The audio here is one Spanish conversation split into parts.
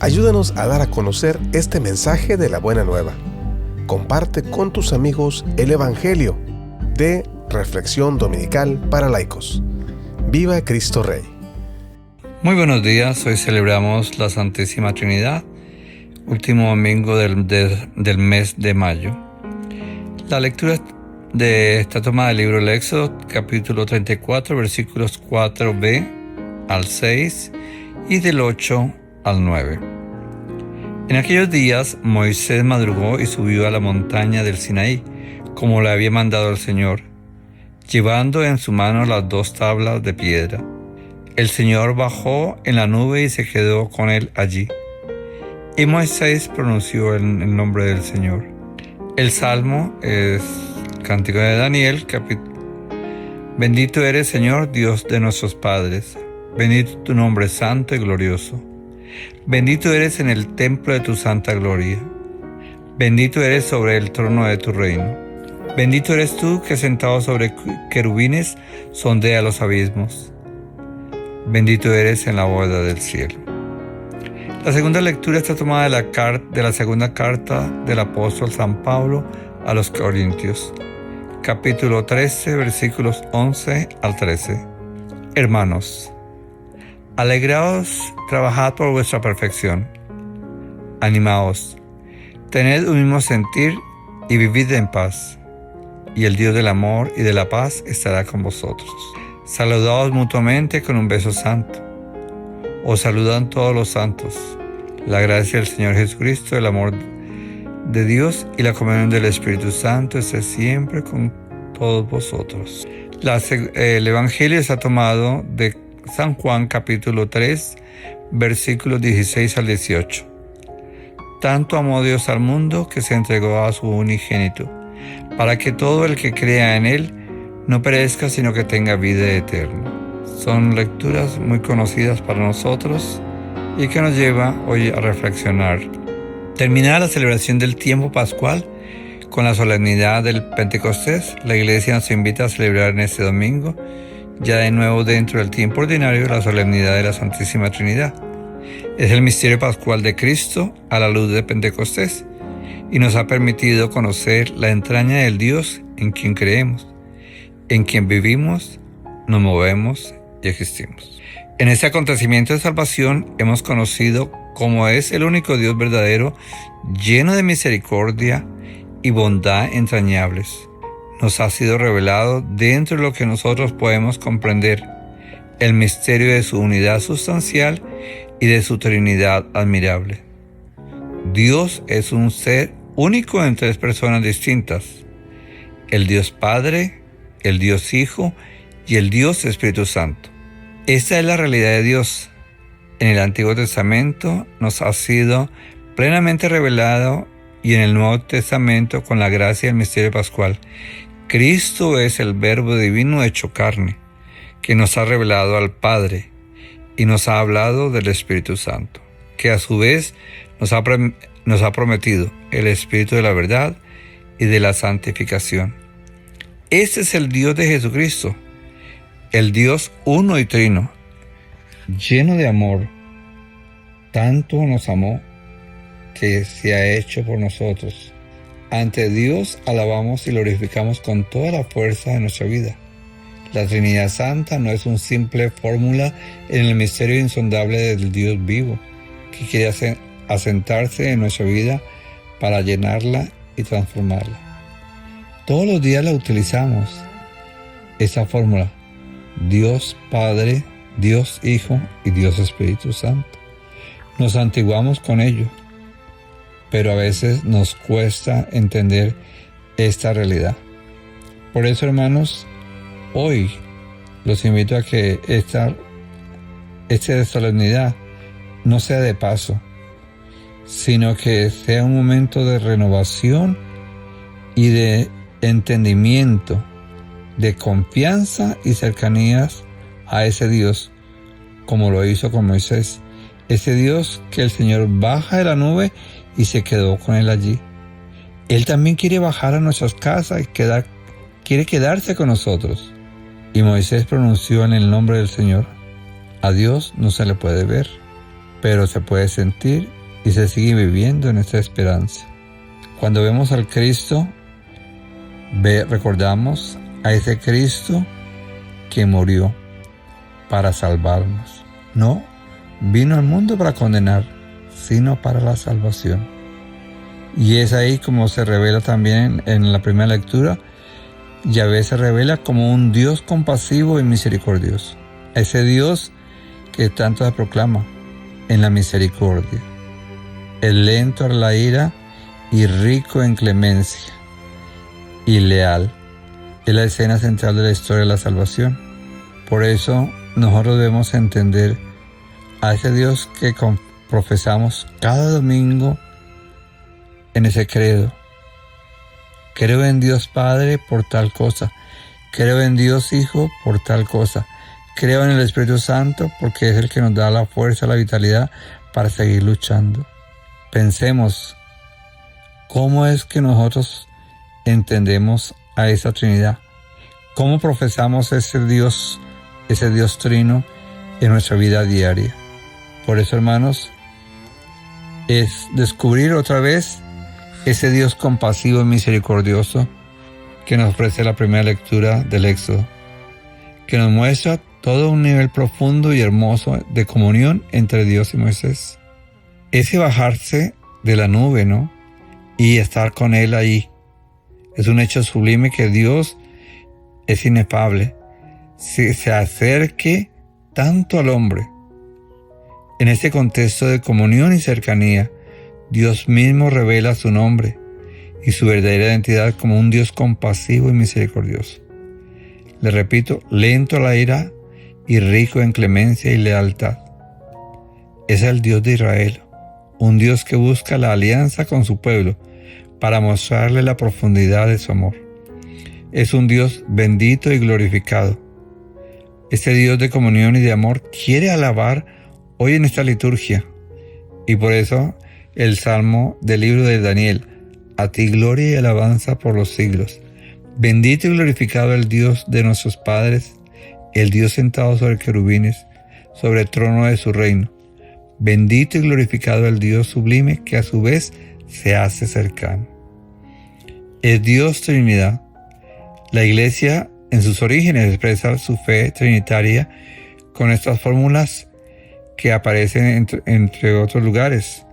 Ayúdanos a dar a conocer este mensaje de la buena nueva. Comparte con tus amigos el Evangelio de Reflexión Dominical para Laicos. ¡Viva Cristo Rey! Muy buenos días, hoy celebramos la Santísima Trinidad, último domingo del mes de mayo. La lectura está tomada del libro del Éxodo, capítulo 34, versículos 4b al 6 y del 8 al 9. En aquellos días Moisés madrugó y subió a la montaña del Sinaí, como le había mandado el Señor, llevando en su mano las 2 tablas de piedra. El Señor bajó en la nube y se quedó con él allí. Y Moisés pronunció el nombre del Señor. El salmo es Cántico de Daniel, Bendito eres, Señor, Dios de nuestros padres. Bendito tu nombre santo y glorioso. Bendito eres en el templo de tu santa gloria. Bendito eres sobre el trono de tu reino. Bendito eres tú que sentado sobre querubines sondea los abismos. Bendito eres en la bóveda del cielo. La segunda lectura está tomada de la segunda carta del apóstol San Pablo a los Corintios, capítulo 13, versículos 11 al 13. Hermanos, alegraos, trabajad por vuestra perfección. Animaos, tened un mismo sentir y vivid en paz. Y el Dios del amor y de la paz estará con vosotros. Saludaos mutuamente con un beso santo. Os saludan todos los santos. La gracia del Señor Jesucristo, el amor de Dios y la comunión del Espíritu Santo esté siempre con todos vosotros. El Evangelio está tomado de San Juan capítulo 3, versículos 16 al 18. Tanto amó Dios al mundo que se entregó a su unigénito, para que todo el que crea en Él no perezca, sino que tenga vida eterna. Son lecturas muy conocidas para nosotros y que nos lleva hoy a reflexionar. Terminada la celebración del tiempo pascual con la solemnidad del Pentecostés, la Iglesia nos invita a celebrar en este domingo, ya de nuevo dentro del tiempo ordinario, la solemnidad de la Santísima Trinidad. Es el misterio pascual de Cristo a la luz de Pentecostés y nos ha permitido conocer la entraña del Dios en quien creemos, en quien vivimos, nos movemos y existimos. En este acontecimiento de salvación hemos conocido cómo es el único Dios verdadero, lleno de misericordia y bondad entrañables. Nos ha sido revelado dentro de lo que nosotros podemos comprender, el misterio de su unidad sustancial y de su Trinidad admirable. Dios es un ser único en 3 personas distintas: el Dios Padre, el Dios Hijo y el Dios Espíritu Santo. Esta es la realidad de Dios. En el Antiguo Testamento nos ha sido plenamente revelado y en el Nuevo Testamento con la gracia del misterio pascual. Cristo es el Verbo divino hecho carne, que nos ha revelado al Padre y nos ha hablado del Espíritu Santo, que a su vez nos ha prometido el Espíritu de la verdad y de la santificación. Este es el Dios de Jesucristo, el Dios uno y trino, lleno de amor. Tanto nos amó que se ha hecho por nosotros. Ante Dios alabamos y glorificamos con toda la fuerza de nuestra vida. La Trinidad Santa no es una simple fórmula en el misterio insondable del Dios vivo, que quiere asentarse en nuestra vida para llenarla y transformarla. Todos los días la utilizamos, esa fórmula: Dios Padre, Dios Hijo y Dios Espíritu Santo. Nos santiguamos con ello, pero a veces nos cuesta entender esta realidad. Por eso, hermanos, hoy los invito a que esta solemnidad no sea de paso, sino que sea un momento de renovación y de entendimiento, de confianza y cercanías a ese Dios, como lo hizo con Moisés, ese Dios que el Señor baja de la nube y se quedó con él allí. Él también quiere bajar a nuestras casas y quiere quedarse con nosotros. Y Moisés pronunció en el nombre del Señor: a Dios no se le puede ver, pero se puede sentir y se sigue viviendo en esta esperanza. Cuando vemos al Cristo, recordamos a ese Cristo que murió para salvarnos. No vino al mundo para condenar, sino para la salvación. Y es ahí como se revela también en la primera lectura. Yahvé se revela como un Dios compasivo y misericordioso. Ese Dios que tanto se proclama en la misericordia. Es lento a la ira y rico en clemencia. Y leal. Es la escena central de la historia de la salvación. Por eso nosotros debemos entender a ese Dios que profesamos cada domingo en ese credo. Creo en Dios Padre por tal cosa. Creo en Dios Hijo por tal cosa. Creo en el Espíritu Santo porque es el que nos da la fuerza, la vitalidad para seguir luchando. Pensemos, ¿cómo es que nosotros entendemos a esa Trinidad? ¿Cómo profesamos ese Dios trino en nuestra vida diaria? Por eso, hermanos, es descubrir otra vez ese Dios compasivo y misericordioso que nos ofrece la primera lectura del Éxodo, que nos muestra todo un nivel profundo y hermoso de comunión entre Dios y Moisés. Ese bajarse de la nube, ¿no? Y estar con Él ahí. Es un hecho sublime que Dios es inefable. Se acerque tanto al hombre. En este contexto de comunión y cercanía, Dios mismo revela su nombre y su verdadera identidad como un Dios compasivo y misericordioso. Le repito, lento a la ira y rico en clemencia y lealtad. Es el Dios de Israel, un Dios que busca la alianza con su pueblo para mostrarle la profundidad de su amor. Es un Dios bendito y glorificado. Este Dios de comunión y de amor quiere alabar hoy en esta liturgia, y por eso el Salmo del libro de Daniel: a ti gloria y alabanza por los siglos. Bendito y glorificado el Dios de nuestros padres, el Dios sentado sobre querubines, sobre el trono de su reino. Bendito y glorificado el Dios sublime que a su vez se hace cercano. Es Dios Trinidad. La Iglesia en sus orígenes expresa su fe trinitaria con estas fórmulas que aparecen entre otros lugares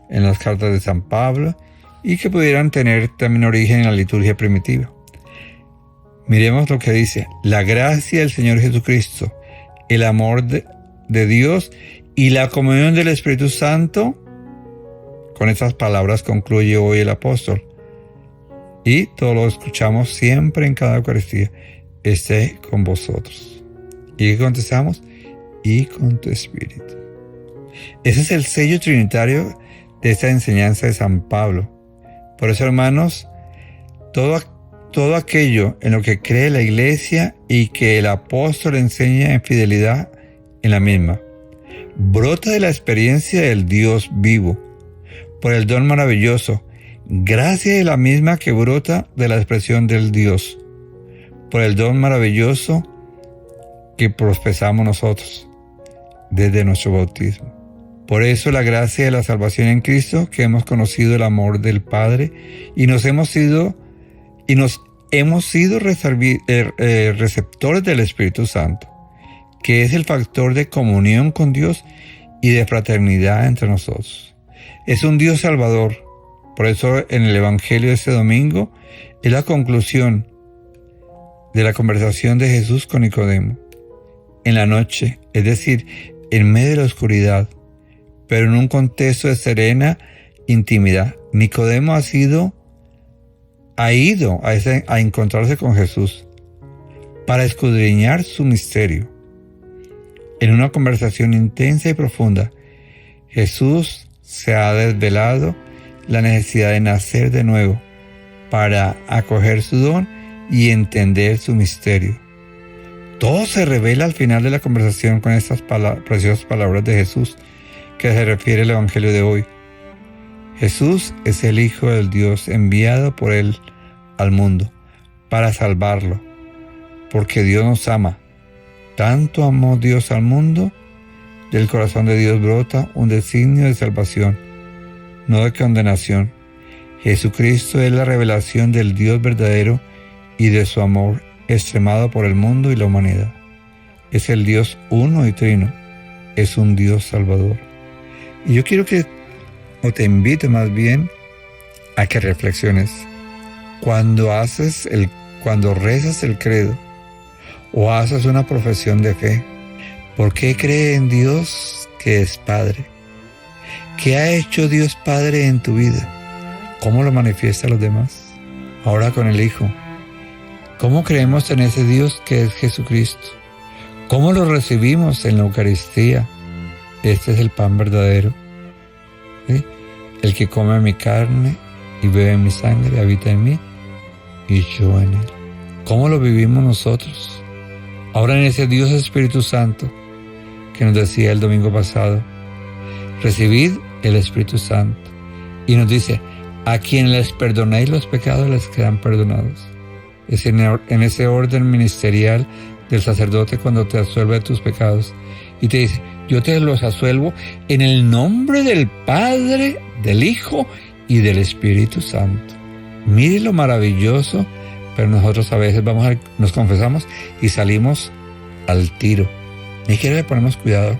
en las cartas de San Pablo y que pudieran tener también origen en la liturgia primitiva. Miremos lo que dice: la gracia del Señor Jesucristo, el amor de Dios y la comunión del Espíritu Santo. Con estas palabras concluye hoy el apóstol. Y todo lo escuchamos siempre en cada Eucaristía: esté con vosotros. ¿Y qué contestamos? Y con tu espíritu. Ese es el sello trinitario de esta enseñanza de San Pablo. Por eso, hermanos, todo aquello en lo que cree la Iglesia y que el apóstol enseña en fidelidad en la misma, brota de la experiencia del Dios vivo, por el don maravilloso, gracia de la misma que brota de la expresión del Dios, por el don maravilloso que profesamos nosotros desde nuestro bautismo. Por eso la gracia de la salvación en Cristo, que hemos conocido el amor del Padre y nos hemos sido receptores del Espíritu Santo, que es el factor de comunión con Dios y de fraternidad entre nosotros. Es un Dios salvador. Por eso en el Evangelio de este domingo es la conclusión de la conversación de Jesús con Nicodemo. En la noche, es decir, en medio de la oscuridad, pero en un contexto de serena intimidad, Nicodemo ha ido a encontrarse con Jesús para escudriñar su misterio. En una conversación intensa y profunda, Jesús se ha desvelado la necesidad de nacer de nuevo para acoger su don y entender su misterio. Todo se revela al final de la conversación con estas preciosas palabras de Jesús que se refiere al Evangelio de hoy. Jesús es el Hijo del Dios enviado por Él al mundo para salvarlo, porque Dios nos ama. Tanto amó Dios al mundo Del corazón de Dios brota un designio de salvación, no de condenación. Jesucristo es la revelación del Dios verdadero y de su amor extremado por el mundo y la humanidad. Es el Dios uno y trino. Es un Dios salvador. Y yo quiero te invito más bien a que reflexiones. Cuando rezas el credo o haces una profesión de fe, ¿por qué cree en Dios que es Padre? ¿Qué ha hecho Dios Padre en tu vida? ¿Cómo lo manifiesta a los demás? Ahora con el Hijo. ¿Cómo creemos en ese Dios que es Jesucristo? ¿Cómo lo recibimos en la Eucaristía? Este es el pan verdadero. ¿Sí? El que come mi carne y bebe mi sangre habita en mí y yo en él. ¿Cómo lo vivimos nosotros? Ahora en ese Dios Espíritu Santo que nos decía el domingo pasado, recibid el Espíritu Santo. Y nos dice, a quien les perdonéis los pecados les quedan perdonados. Es en ese orden ministerial del sacerdote cuando te absuelve de tus pecados y te dice, yo te los absuelvo en el nombre del Padre, del Hijo y del Espíritu Santo. Mire lo maravilloso, pero nosotros a veces nos confesamos y salimos al tiro. Ni siquiera le ponemos cuidado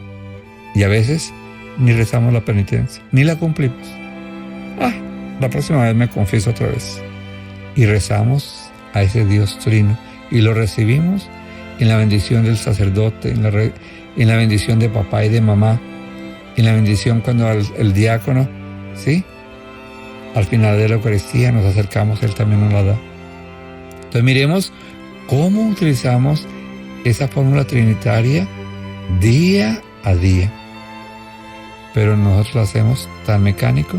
y a veces ni rezamos la penitencia, ni la cumplimos. La próxima vez me confieso otra vez. Y rezamos a ese Dios trino y lo recibimos en la bendición del sacerdote, en la bendición de papá y de mamá, en la bendición cuando el diácono, ¿sí? Al final de la Eucaristía nos acercamos, él también nos la da. Entonces miremos cómo utilizamos esa fórmula trinitaria día a día. Pero nosotros lo hacemos tan mecánico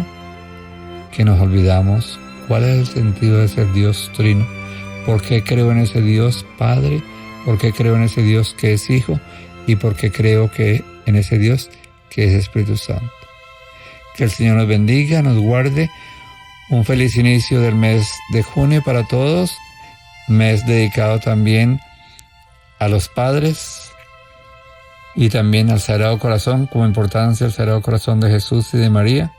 que nos olvidamos cuál es el sentido de ser Dios trino. ¿Por qué creo en ese Dios Padre? ¿Por qué creo en ese Dios que es Hijo? ¿Y por qué creo en ese Dios que es Espíritu Santo? Que el Señor nos bendiga, nos guarde. Un feliz inicio del mes de junio para todos. Mes dedicado también a los padres y también al Sagrado Corazón, como importancia al Sagrado Corazón de Jesús y de María,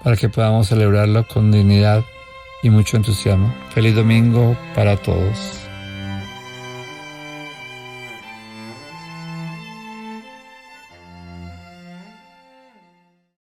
para que podamos celebrarlo con dignidad y mucho entusiasmo. Feliz domingo para todos.